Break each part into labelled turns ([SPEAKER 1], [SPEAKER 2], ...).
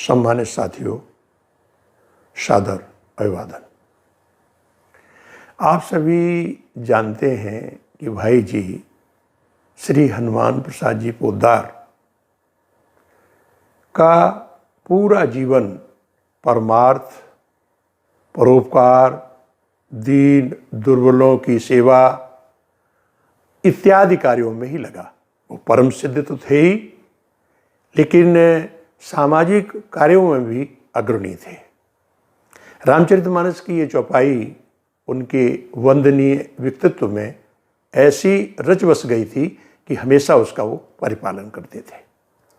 [SPEAKER 1] सम्मानित साथियों, सादर अभिवादन। आप सभी जानते हैं कि भाई जी श्री हनुमान प्रसाद जी पोद्दार का पूरा जीवन परमार्थ, परोपकार, दीन दुर्बलों की सेवा इत्यादि कार्यों में ही लगा। वो परम सिद्ध तो थे ही, लेकिन सामाजिक कार्यों में भी अग्रणी थे। रामचरितमानस की ये चौपाई उनके वंदनीय व्यक्तित्व में ऐसी रच बस गई थी कि हमेशा उसका वो परिपालन करते थे।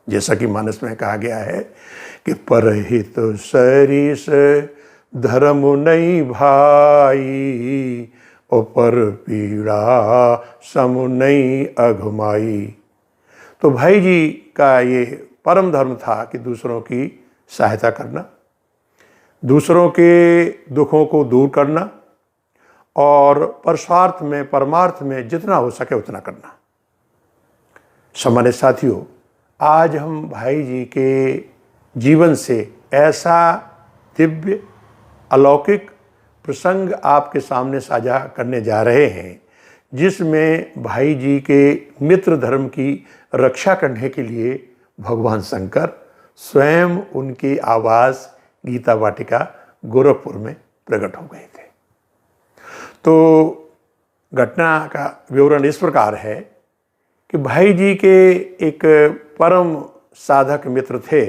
[SPEAKER 1] जैसा कि मानस में कहा गया है कि परहित सरिस धर्म नहीं भाई, और पर पीड़ा सम नहीं अघमाई। तो भाई जी का ये परम धर्म था कि दूसरों की सहायता करना, दूसरों के दुखों को दूर करना और परस्वार्थ में, परमार्थ में जितना हो सके उतना करना। सम्मानित साथियों, आज हम भाई जी के जीवन से ऐसा दिव्य अलौकिक प्रसंग आपके सामने साझा करने जा रहे हैं, जिसमें भाई जी के मित्र धर्म की रक्षा करने के लिए भगवान शंकर स्वयं उनके आवास गीता वाटिका गोरखपुर में प्रकट हो गए थे। तो घटना का विवरण इस प्रकार है कि भाई जी के एक परम साधक मित्र थे।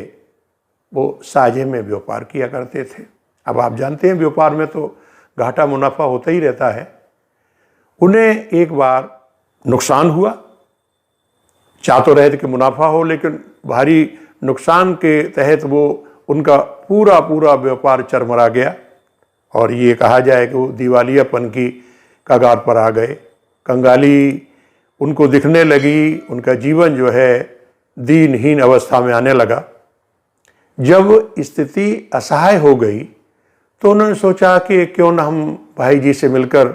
[SPEAKER 1] वो साझे में व्यापार किया करते थे। अब आप जानते हैं व्यापार में तो घाटा मुनाफा होता ही रहता है। उन्हें एक बार नुकसान हुआ। चाह तो रहे थे कि मुनाफा हो, लेकिन भारी नुकसान के तहत वो उनका पूरा व्यापार चरमरा गया और ये कहा जाए कि वो दिवालियापन की कगार पर आ गए। कंगाली उनको दिखने लगी, उनका जीवन जो है दीनहीन अवस्था में आने लगा। जब स्थिति असहाय हो गई तो उन्होंने सोचा कि क्यों न हम भाई जी से मिलकर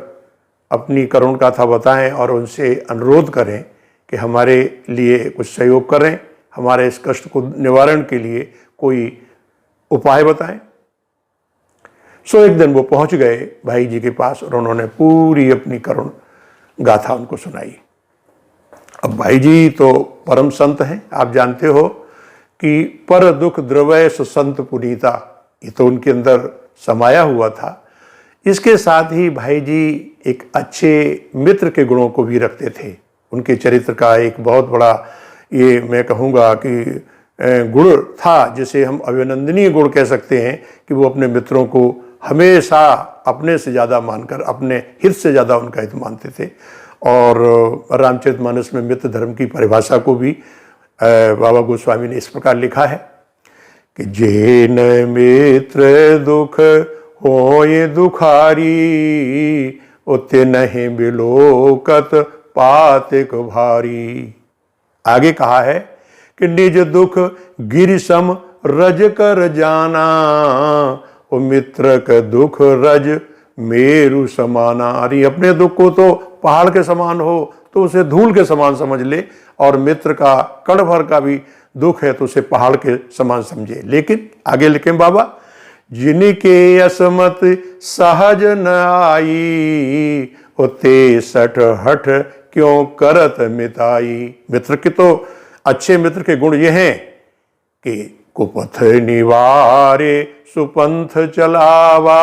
[SPEAKER 1] अपनी करुण गाथा बताएं और उनसे अनुरोध करें कि हमारे लिए कुछ सहयोग करें, हमारे इस कष्ट को निवारण के लिए कोई उपाय बताएं। सो एक दिन वो पहुंच गए भाई जी के पास और उन्होंने पूरी अपनी करुण गाथा उनको सुनाई। अब भाई जी तो परम संत हैं। आप जानते हो कि पर दुख द्रवय सुसंत पुनीता, ये तो उनके अंदर समाया हुआ था। इसके साथ ही भाई जी एक अच्छे मित्र के गुणों को भी रखते थे। उनके चरित्र का एक बहुत बड़ा, ये मैं कहूँगा कि गुण था, जिसे हम अभिनंदनीय गुण कह सकते हैं कि वो अपने मित्रों को हमेशा अपने से ज़्यादा मानकर, अपने हित से ज़्यादा उनका हित मानते थे। और रामचरितमानस में मित्र धर्म की परिभाषा को भी बाबा गोस्वामी ने इस प्रकार लिखा है कि जेन मित्र दुख होए दुखारी, उते नहीं बिलोकत पातिक भारी। आगे कहा है कि निज दुख गिरि सम रज कर जाना, ओ मित्र का दुख रज मेरु समाना। अरे अपने दुख को तो पहाड़ के समान हो तो उसे धूल के समान समझ ले, और मित्र का कण भर का भी दुख है तो उसे पहाड़ के समान समझे। लेकिन आगे लिखें बाबा, जिनके असमत सहज न आई, उते सठ हठ क्यों करत मिताई। मित्र के तो अच्छे मित्र के गुण ये हैं कि कुपथ निवारे सुपंथ चलावा,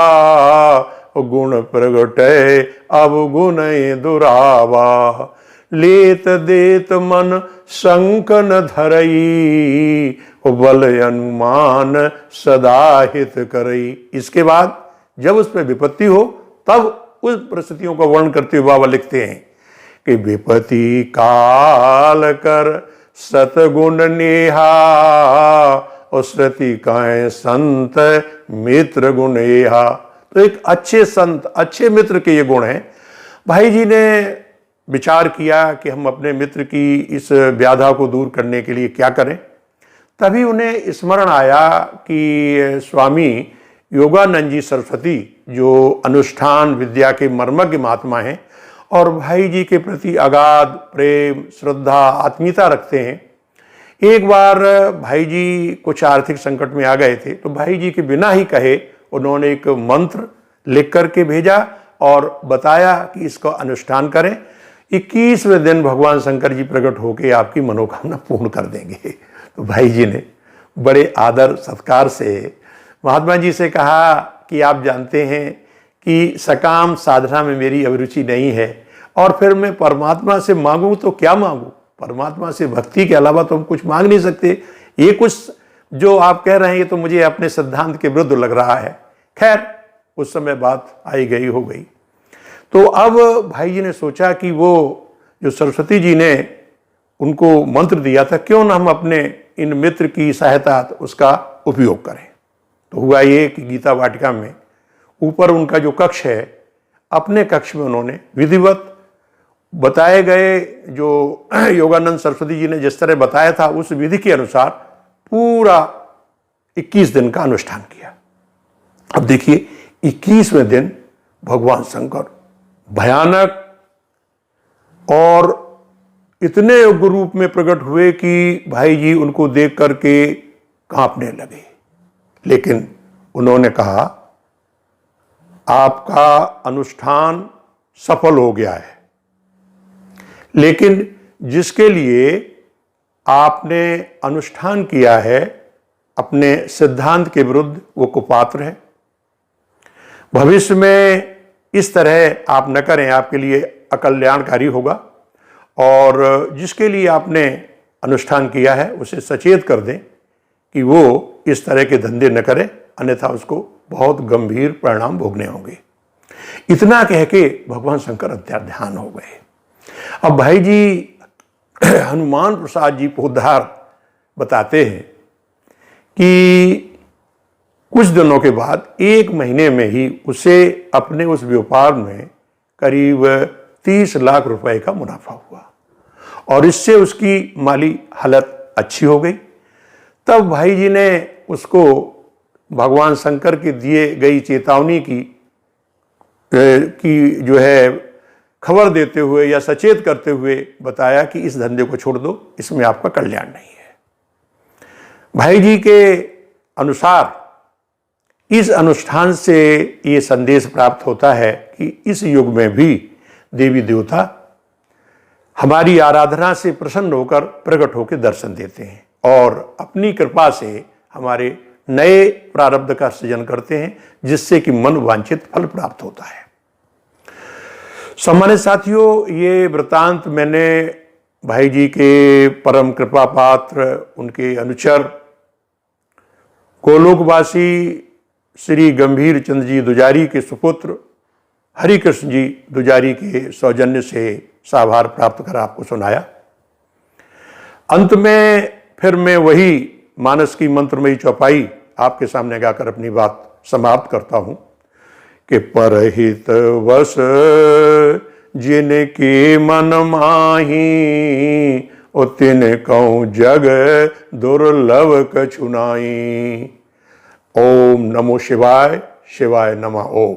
[SPEAKER 1] गुण प्रगटे अब गुण दुरावा। लेत देत मन शंक न धरई, बल अनुमान सदा हित करई। इसके बाद जब उस पर विपत्ति हो तब उस परिस्थितियों का वर्णन करते हुए बाबा लिखते हैं कि विपत्ति काल कर सतगुण नेहा, और श्रुति काए संत मित्र गुण एहा। तो एक अच्छे संत, अच्छे मित्र के ये गुण हैं। भाई जी ने विचार किया कि हम अपने मित्र की इस व्याधा को दूर करने के लिए क्या करें। तभी उन्हें स्मरण आया कि स्वामी योगानंद जी सरस्वती, जो अनुष्ठान विद्या के मर्मज्ञ महात्मा हैं और भाई जी के प्रति अगाध प्रेम, श्रद्धा, आत्मीयता रखते हैं, एक बार भाई जी कुछ आर्थिक संकट में आ गए थे, तो भाई जी के बिना ही कहे उन्होंने एक मंत्र लिख करके भेजा और बताया कि इसका अनुष्ठान करें। 21वें दिन भगवान शंकर जी प्रकट होकर आपकी मनोकामना पूर्ण कर देंगे। तो भाई जी ने बड़े आदर सत्कार से महात्मा जी से कहा कि आप जानते हैं कि सकाम साधना में मेरी अभिरुचि नहीं है, और फिर मैं परमात्मा से मांगूं तो क्या मांगूं, परमात्मा से भक्ति के अलावा तो हम कुछ मांग नहीं सकते। ये कुछ जो आप कह रहे हैं ये तो मुझे अपने सिद्धांत के विरुद्ध लग रहा है। खैर उस समय बात आई गई हो गई। तो अब भाई जी ने सोचा कि वो जो सरस्वती जी ने उनको मंत्र दिया था, क्यों ना हम अपने इन मित्र की सहायता उसका उपयोग करें। तो हुआ ये कि गीता वाटिका में ऊपर उनका जो कक्ष है, अपने कक्ष में उन्होंने विधिवत बताए गए जो योगानंद सरस्वती जी ने जिस तरह बताया था उस विधि के अनुसार पूरा 21 दिन का अनुष्ठान किया। अब देखिए 21वें दिन भगवान शंकर भयानक और इतने उग्र रूप में प्रकट हुए कि भाई जी उनको देख करके कांपने लगे। लेकिन उन्होंने कहा आपका अनुष्ठान सफल हो गया है, लेकिन जिसके लिए आपने अनुष्ठान किया है अपने सिद्धांत के विरुद्ध वो कुपात्र है। भविष्य में इस तरह आप न करें, आपके लिए अकल्याणकारी होगा। और जिसके लिए आपने अनुष्ठान किया है उसे सचेत कर दें कि वो इस तरह के धंधे न करे, अन्यथा उसको बहुत गंभीर परिणाम भोगने होंगे। इतना कह के भगवान शंकर अंतर्ध्यान हो गए। अब भाई जी हनुमान प्रसाद जी पोद्दार बताते हैं कि कुछ दिनों के बाद 1 महीने में ही उसे अपने उस व्यापार में करीब 30 लाख रुपए का मुनाफा हुआ, और इससे उसकी माली हालत अच्छी हो गई। तब भाई जी ने उसको भगवान शंकर के दिए गई चेतावनी की जो है खबर देते हुए या सचेत करते हुए बताया कि इस धंधे को छोड़ दो, इसमें आपका कल्याण नहीं है। भाई जी के अनुसार इस अनुष्ठान से ये संदेश प्राप्त होता है कि इस युग में भी देवी देवता हमारी आराधना से प्रसन्न होकर प्रकट होकर दर्शन देते हैं और अपनी कृपा से हमारे नए प्रारब्ध का सृजन करते हैं, जिससे कि मन वांछित फल प्राप्त होता है। सम्मानित साथियों, ये वृतांत मैंने भाई जी के परम कृपा पात्र, उनके अनुचर, गोलोकवासी श्री गंभीर चंद्र जी दुजारी के सुपुत्र हरिकृष्ण जी दुजारी के सौजन्य से साभार प्राप्त कर आपको सुनाया। अंत में फिर मैं वही मानस की मंत्रमयी चौपाई आपके सामने गाकर अपनी बात समाप्त करता हूं कि परहित वश जिनके मन माही तिन कहूँ जग दुर्लभ कछु नाई। ओम नमो शिवाय, शिवाय नमः। ओम।